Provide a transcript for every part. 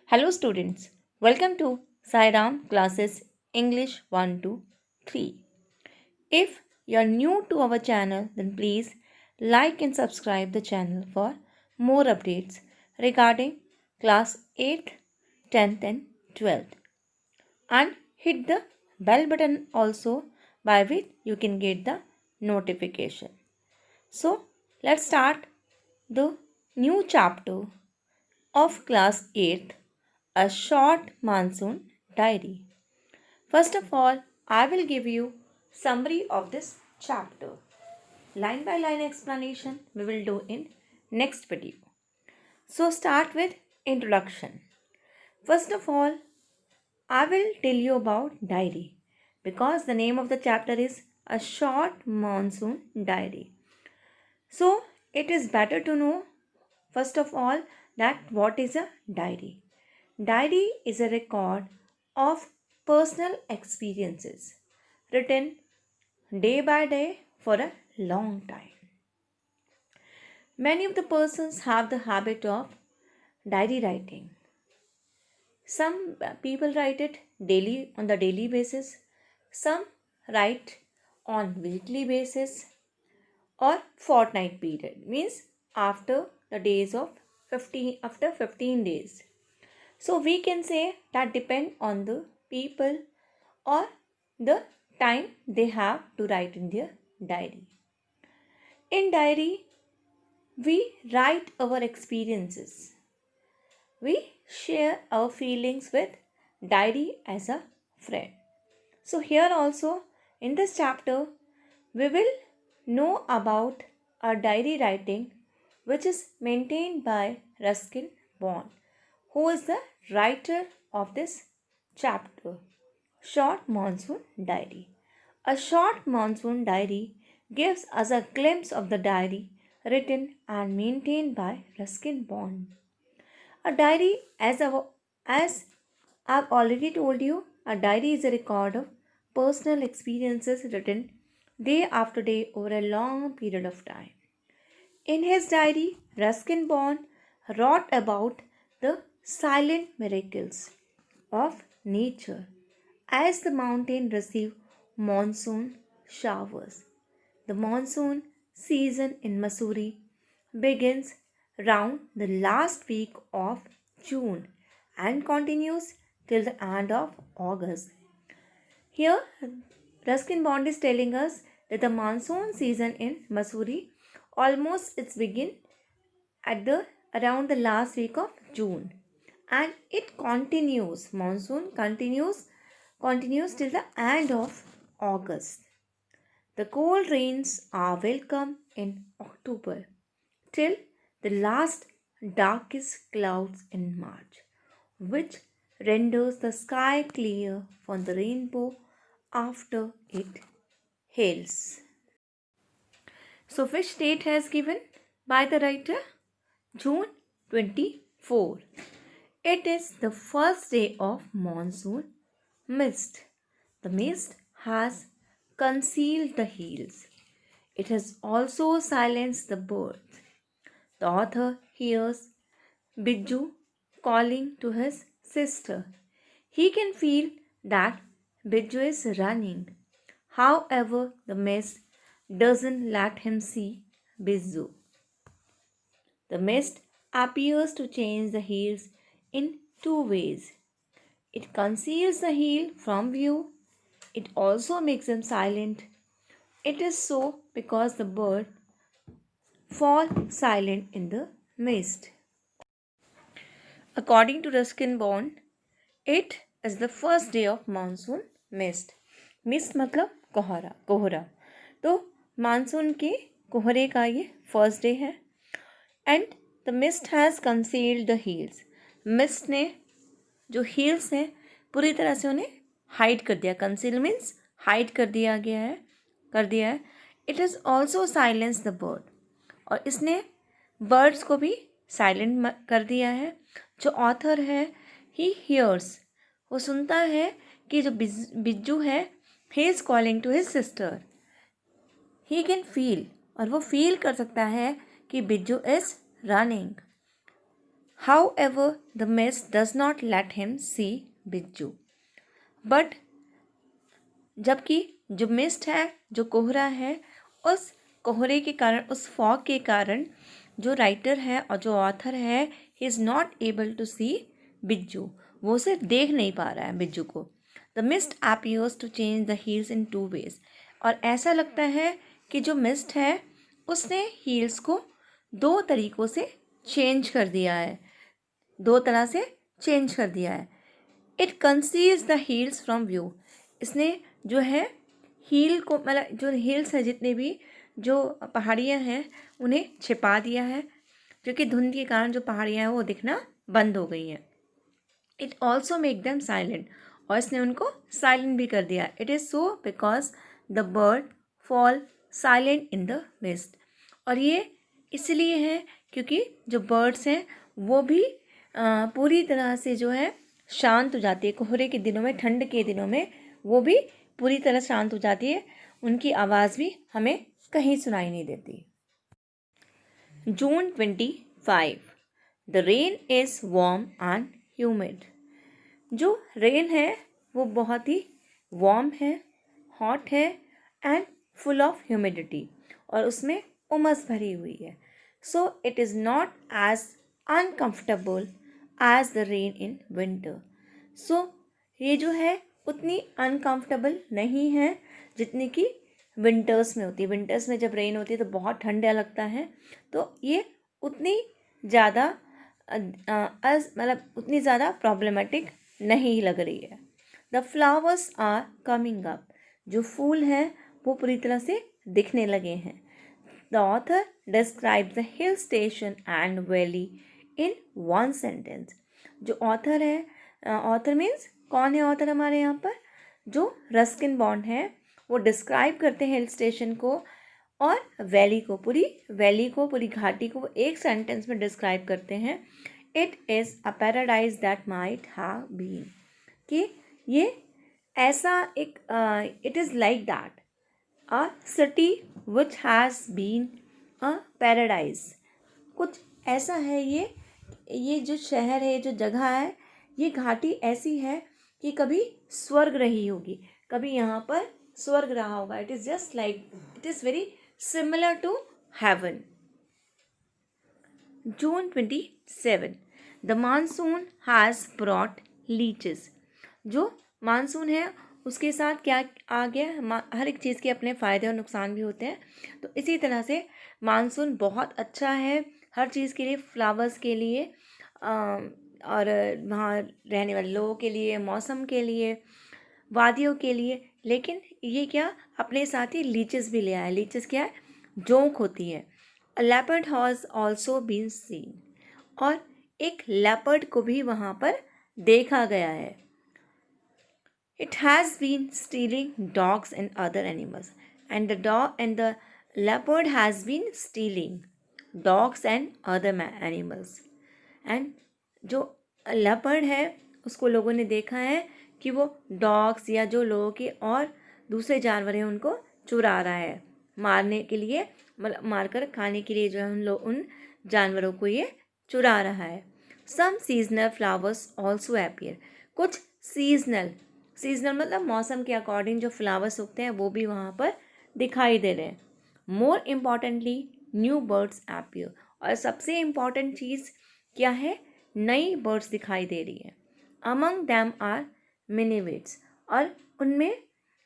Hello students, welcome to Sairam classes English 1 to 3. If you are new to our channel, then please like and subscribe the channel for more updates regarding class 8th, 10th and 12th, and hit the bell button also, by which you can get the notification. So let's start the new chapter of class 8th, a short monsoon diary. First of all, I will give you summary of this chapter. Line by line explanation we will do in next video. So start with introduction. First of all, I will tell you about diary because the name of the chapter is a short monsoon diary. So it is better to know first of all that what is a diary. Diary is a record of personal experiences written day by day for a long time. Many of the persons have the habit of diary writing. Some people write it daily on the daily basis, some write on weekly basis or fortnight period, means after the days of 15 days. So we can say that depend on the people or the time they have to write in their diary. In diary, we write our experiences. We share our feelings with diary as a friend. So here also in this chapter, we will know about a diary writing which is maintained by Ruskin Bond, who is the writer of this chapter. Short Monsoon Diary. A short monsoon diary gives us a glimpse of the diary written and maintained by Ruskin Bond. A diary, as I've already told you, a diary is a record of personal experiences written day after day over a long period of time. In his diary, Ruskin Bond wrote about the silent miracles of nature as the mountain receive monsoon showers. The monsoon season in Missouri begins round the last week of June and continues till the end of August. Here, Ruskin Bond is telling us that the monsoon season in Missouri almost it's begin at the around the last week of June, and it continues, monsoon continues till the end of August. The cold rains are welcome in October till the last darkest clouds in March, which renders the sky clear for the rainbow after it hails. So, which date has given by the writer? June 24. It is the first day of monsoon mist. The mist has concealed the hills. It has also silenced the birds. The author hears Bijju calling to his sister. He can feel that Bijju is running. However, the mist doesn't let him see Bijju. The mist appears to change the hills in two ways. It conceals the hill from view. It also makes them silent. It is so because the bird fall silent in the mist. According to Ruskin Bond, it is the first day of monsoon mist. Mist मतलब कोहरा. तो monsoon के कोहरे का ये first day है. And the mist has concealed the heels. Mist ने जो हील्स हैं पूरी तरह से उन्हें हाइड कर दिया. कंसील मीन्स हाइड कर दिया है. It is also silence the bird. और इसने बर्ड्स को भी साइलेंट कर दिया है. जो ऑथर है ही हियर्स, वो सुनता है कि जो बिज्जू है he is calling to his sister. He can feel, और वो फील कर सकता है कि Bijju is running. However, the mist does not let him see Bijju. But जबकि जो मिस्ट है, जो कोहरा है, उस कोहरे के कारण, उस फॉग के कारण जो राइटर है और जो ऑथर है, he is not able to see बिज्जू, वो उसे देख नहीं पा रहा है बिज्जू को. The mist appears to change the hills in 2 ways. और ऐसा लगता है कि जो मिस्ट है उसने हील्स को 2 तरीक़ों से चेंज कर दिया है, 2 तरह से चेंज कर दिया है. It conceals the heels from view. इसने जो है हील को, मतलब जो हील्स है, जितने भी जो पहाड़ियाँ हैं उन्हें छिपा दिया है, क्योंकि धुंध के कारण जो पहाड़ियाँ हैं वो दिखना बंद हो गई हैं. It also make them silent. और इसने उनको साइलेंट भी कर दिया. It is so because the bird fall silent in the mist. और ये इसलिए है क्योंकि जो बर्ड्स हैं वो भी पूरी तरह से जो है शांत हो जाती है. कोहरे के दिनों में, ठंड के दिनों में वो भी पूरी तरह शांत हो जाती है. उनकी आवाज़ भी हमें कहीं सुनाई नहीं देती. June 25. The rain is warm and humid. जो रेन है वो बहुत ही वार्म है, हॉट है एंड फुल ऑफ ह्यूमिडिटी, और उसमें उमस भरी हुई है. So it is not as uncomfortable as the rain in winter. So ये जो है उतनी अनकम्फर्टेबल नहीं है जितनी कि विंटर्स में होती है. विंटर्स में जब रेन होती है तो बहुत ठंडा लगता है, तो ये उतनी ज़्यादा मतलब उतनी ज़्यादा प्रॉब्लमेटिक नहीं लग रही है. The flowers are coming up. जो फूल हैं वो पूरी तरह से दिखने लगे हैं. The author describe the hill station and valley in 1 sentence. जो ऑथर है, ऑथर मीन्स कौन है ऑथर हमारे यहाँ पर? जो रस्किन बॉन्ड है, वो डिस्क्राइब करते हैं हिल स्टेशन को और वैली को, पूरी घाटी को वो एक सेंटेंस में डिस्क्राइब करते हैं. It is a paradise that might have been. कि ये ऐसा एक, it is like that a city which has been a paradise. कुछ ऐसा है ये जो शहर है, जो जगह है, ये घाटी ऐसी है कि कभी स्वर्ग रही होगी, कभी यहाँ पर स्वर्ग रहा होगा. It is just like, it is very similar to heaven. June 27. The monsoon has brought leeches. जो मानसून है उसके साथ क्या आ गया? हर एक चीज़ के अपने फ़ायदे और नुकसान भी होते हैं. तो इसी तरह से मानसून बहुत अच्छा है हर चीज़ के लिए, फ्लावर्स के लिए और वहाँ रहने वाले लोगों के लिए, मौसम के लिए, वादियों के लिए. लेकिन ये क्या, अपने साथ ही लीचेस भी ले आया. लीचेस क्या है? जोंक होती है. A leopard has also been seen. और एक लेपर्ड को भी वहाँ पर देखा गया है. It has been stealing dogs and other animals. And the leopard has been stealing dogs and other animals. And जो लेपर्ड है उसको लोगों ने देखा है कि वो डॉग्स या जो लोगों के और दूसरे जानवर हैं उनको चुरा रहा है, मारने के लिए, मतलब मारकर खाने के लिए जो है उन जानवरों को ये चुरा रहा है. सम सीजनल फ्लावर्स ऑल्सो अपीयर. कुछ सीजनल मतलब मौसम के अकॉर्डिंग जो फ्लावर्स उगते हैं वो भी वहाँ पर दिखाई दे रहे हैं. More importantly new birds appear. और सबसे इम्पॉर्टेंट चीज़ क्या है? नई बर्ड्स दिखाई दे रही है. Among them are minivets. और उनमें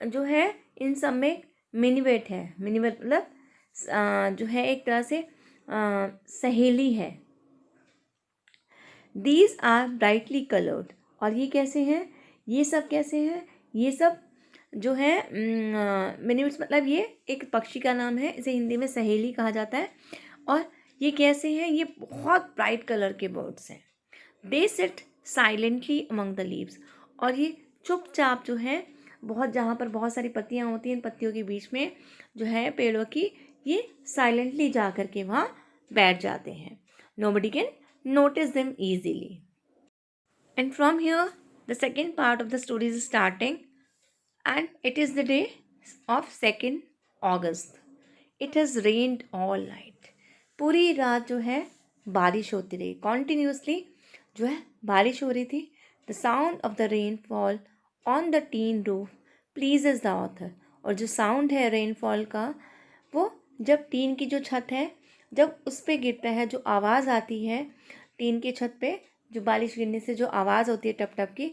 जो है, इन सब में मिनिवेट है. मिनिवेट मतलब जो है एक तरह से सहेली है. These are brightly coloured. और ये कैसे हैं? ये सब कैसे हैं? ये सब जो है मिनिवेट्स मतलब ये एक पक्षी का नाम है, इसे हिंदी में सहेली कहा जाता है. और ये कैसे हैं? ये बहुत ब्राइट कलर के बर्ड्स हैं. They sit silently among the leaves. और ये चुपचाप जो है, बहुत जहाँ पर बहुत सारी पत्तियाँ होती हैं, इन पत्तियों के बीच में जो है पेड़ों की, ये साइलेंटली जा कर के वहाँ बैठ जाते हैं. Nobody can notice them easily. And from here the second part of the story is starting and it is the day of 2 August. It has rained all night. पूरी रात जो है बारिश होती रही, कॉन्टीन्यूसली जो है बारिश हो रही थी. The sound of the rainfall on the tin roof pleases the author. और जो साउंड है रेनफॉल का, वो जब टीन की जो छत है जब उस पर गिरता है, जो आवाज़ आती है टीन की छत पे, जो बारिश गिरने से जो आवाज़ होती है टप टप की,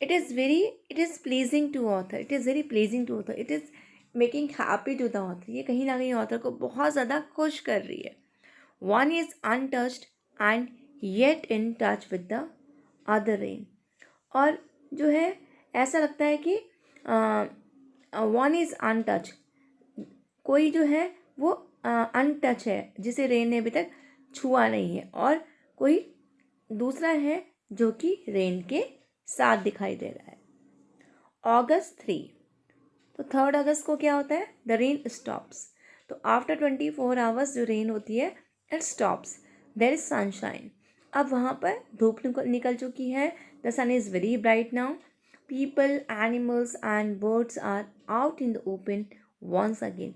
it is pleasing to author, it is very pleasing to author, it is making happy to the author. ये कहीं ना कहीं ऑथर को बहुत ज़्यादा खुश कर रही है. One is untouched and yet in touch with the other rain. और जो है ऐसा लगता है कि वन इज़ अनटच, कोई जो है वो अनटच है जिसे रेन ने अभी तक छुआ नहीं है, और कोई दूसरा है जो कि रेन के साथ दिखाई दे रहा है. August 3. तो 3 अगस्त को क्या होता है? The rain stops. तो आफ्टर 24 आवर्स जो रेन होती है it stops. There is sunshine. अब वहाँ पर धूप निकल चुकी है. The sun is very bright now. People, animals and birds are out in the open once again.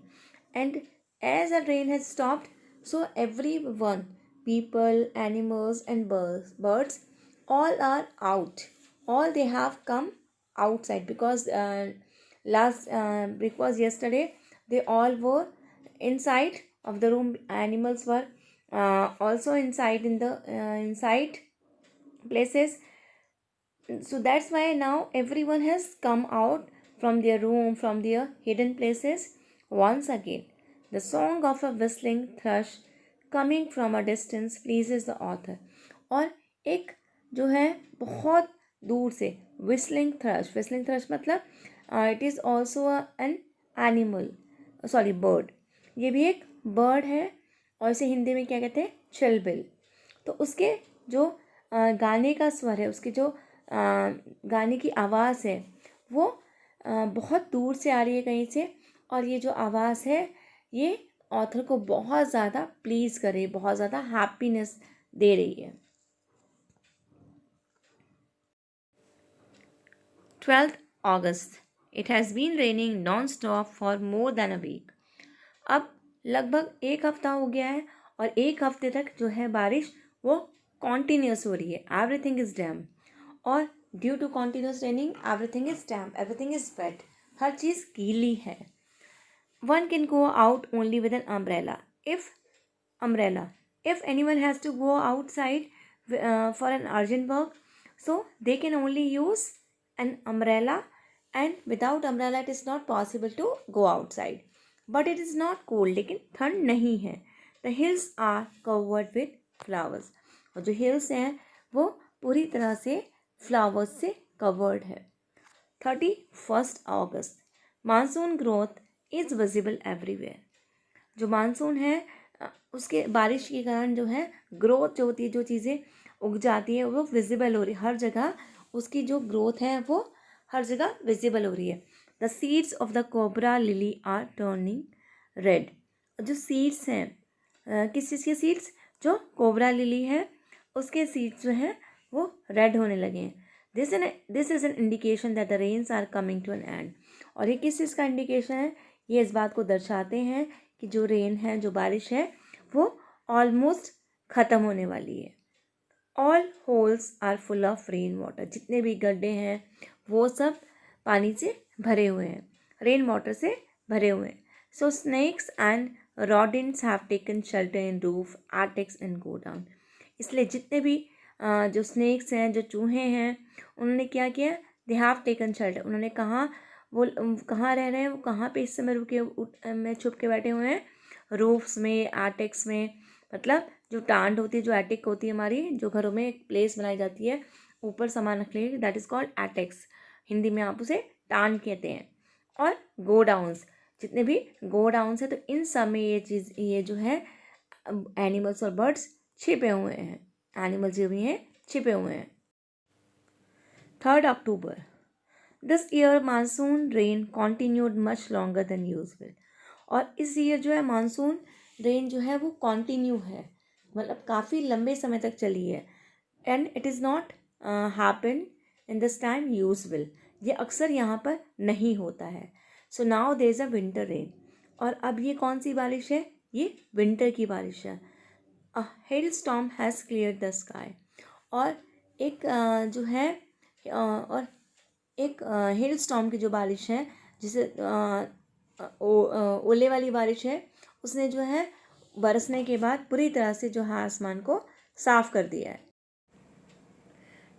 And as the rain has stopped, so everyone, people, animals and birds all are out. All they have come outside because because yesterday they all were inside of the room. Animals were also inside in the inside places. So that's why now everyone has come out from their room, from their hidden places once again. The song of a whistling thrush coming from a distance pleases the author. और एक जो है बहुत दूर से whistling thrush मतलब it is also an animal, sorry bird. ये भी एक bird है और इसे हिंदी में क्या कहते हैं? चिलबिल. तो उसके जो गाने का स्वर है, उसकी जो गाने की आवाज़ है वो बहुत दूर से आ रही है कहीं से, और ये जो आवाज़ है ये ऑथर को बहुत ज़्यादा प्लीज़ कर रही है, बहुत ज़्यादा हैप्पीनेस दे रही है. 12th August. It has been raining non-stop for more than a week. अब लगभग एक हफ्ता हो गया है और एक हफ्ते तक जो है बारिश वो कॉन्टीन्यूस हो रही है. Everything is damp. और due to continuous raining everything is damp, everything is wet. हर चीज़ गीली है. One can go out only with an umbrella. If anyone has to go outside for an urgent work, so they can only use an umbrella, and without umbrella it is not possible to go outside. But it is not cold, लेकिन ठंड नहीं है. The hills are covered with flowers. और जो hills हैं वो पूरी तरह से flowers से covered है. 31st August. Monsoon growth is visible everywhere. जो मानसून है उसके बारिश के कारण जो है ग्रोथ जो होती है, जो चीज़ें उग जाती है वो विजिबल हो रही है हर जगह. उसकी जो ग्रोथ है वो हर जगह विजिबल हो रही है. The seeds of the cobra lily are turning red. जो सीड्स हैं किस चीज़ के सीड्स? जो कोबरा लिली है उसके सीड्स जो हैं वो रेड होने लगे हैं. This is an indication that the rains are coming to an end. और ये किस चीज़ का इंडिकेशन है? ये इस बात को दर्शाते हैं कि जो रेन है, जो बारिश है वो ऑलमोस्ट ख़त्म होने वाली है. All holes are full of rain water. जितने भी गड्ढे हैं वो सब पानी से भरे हुए हैं, रेन वाटर से भरे हुए हैं. So snakes and rodents have taken shelter in roof, attics and go down. इसलिए जितने भी जो स्नेक्स हैं, जो चूहे हैं, उन्होंने क्या किया? They have taken shelter. उन्होंने कहाँ वो कहाँ रह रहे हैं? वो कहाँ पे इस समय रुके में छुप के बैठे हुए हैं? रूफ्स में, एटिक्स में. मतलब जो टांड होती है, जो एटिक होती है हमारी, जो घरों में एक प्लेस बनाई जाती है ऊपर सामान रखने के लिए, दैट इज़ कॉल्ड एटिक्स. हिंदी में आप उसे टांड कहते हैं. और गोडाउंस, जितने भी गोडाउंस हैं, तो इन सब में ये जो है एनिमल्स और बर्ड्स छिपे हुए हैं. एनिमल्स जो भी हैं छिपे हुए हैं. 3rd October. This year monsoon rain continued much longer than usual. और इस ईयर जो है मानसून रेन जो है वो कॉन्टीन्यू है, मतलब काफ़ी लंबे समय तक चली है. And it is not happen in this time usual. ये अक्सर यहाँ पर नहीं होता है. So now there is a winter rain. और अब ये कौन सी बारिश है? ये विंटर की बारिश है. A hail storm has cleared the sky. और एक जो है और एक हेल स्टॉर्म की जो बारिश है, जिसे ओले वाली बारिश है, उसने जो है बरसने के बाद पूरी तरह से जो है आसमान को साफ कर दिया है।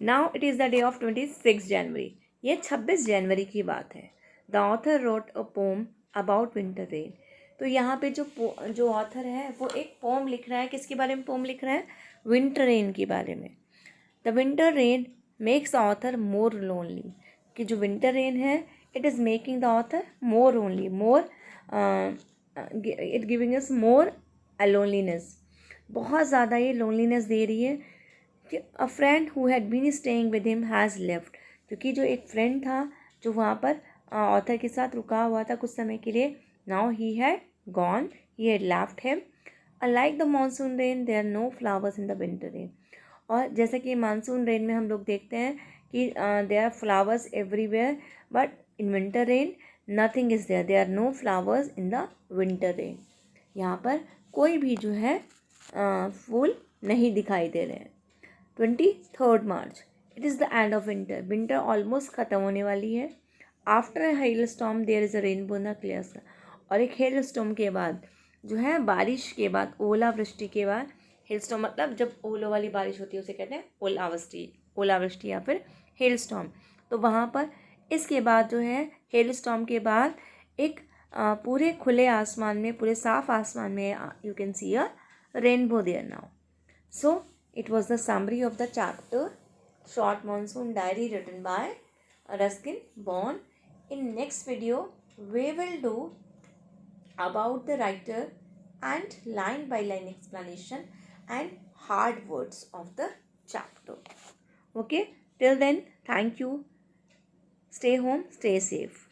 Now it is the day of 26 जनवरी। ये 26 जनवरी की बात है। The author wrote a poem about winter rain. तो यहाँ पे जो ऑथर है वो एक पोम लिख रहा है। किसके बारे में पोम लिख रहा है? विंटर रेन के बारे में। The winter rain makes the author more lonely. कि जो विंटर रेन है, it is making the author more lonely, more it giving us more loneliness. बहुत ज़्यादा ये लोनलीनेस दे रही है कि a friend who had been staying with him has left. क्योंकि जो एक फ्रेंड था जो वहाँ पर ऑथर के साथ रुका हुआ था कुछ समय के लिए, now he had gone, he had left him. Unlike the monsoon rain there are no flowers in the winter rain. और जैसा कि मानसून रेन में हम लोग देखते हैं कि there are flowers everywhere, but in winter rain nothing is there, there are no flowers in the winter rain. यहाँ पर कोई भी जो है फूल नहीं दिखाई दे रहे हैं। 23 March, it is the end of winter. Winter almost ख़त्म होने वाली है। After hail storm there is a rainbow in the clear sky. और एक हेल स्टॉर्म के बाद जो है, बारिश के बाद, ओलावृष्टि के बाद, हेल स्टॉर्म मतलब जब ओलों वाली बारिश होती है उसे कहते हैं ओलावृष्टि, ओलावृष्टि या फिर हेल स्टॉर्म। तो वहाँ पर इसके बाद जो है, हेल स्टॉर्म के बाद एक पूरे खुले आसमान में, पूरे साफ आसमान में you can see a rainbow there now. So, it was the summary of the chapter Short Monsoon Diary written by Ruskin Bond. In next video, we will do about the writer and line by line explanation and hard words of the chapter. Okay, till then, thank you. Stay home, stay safe.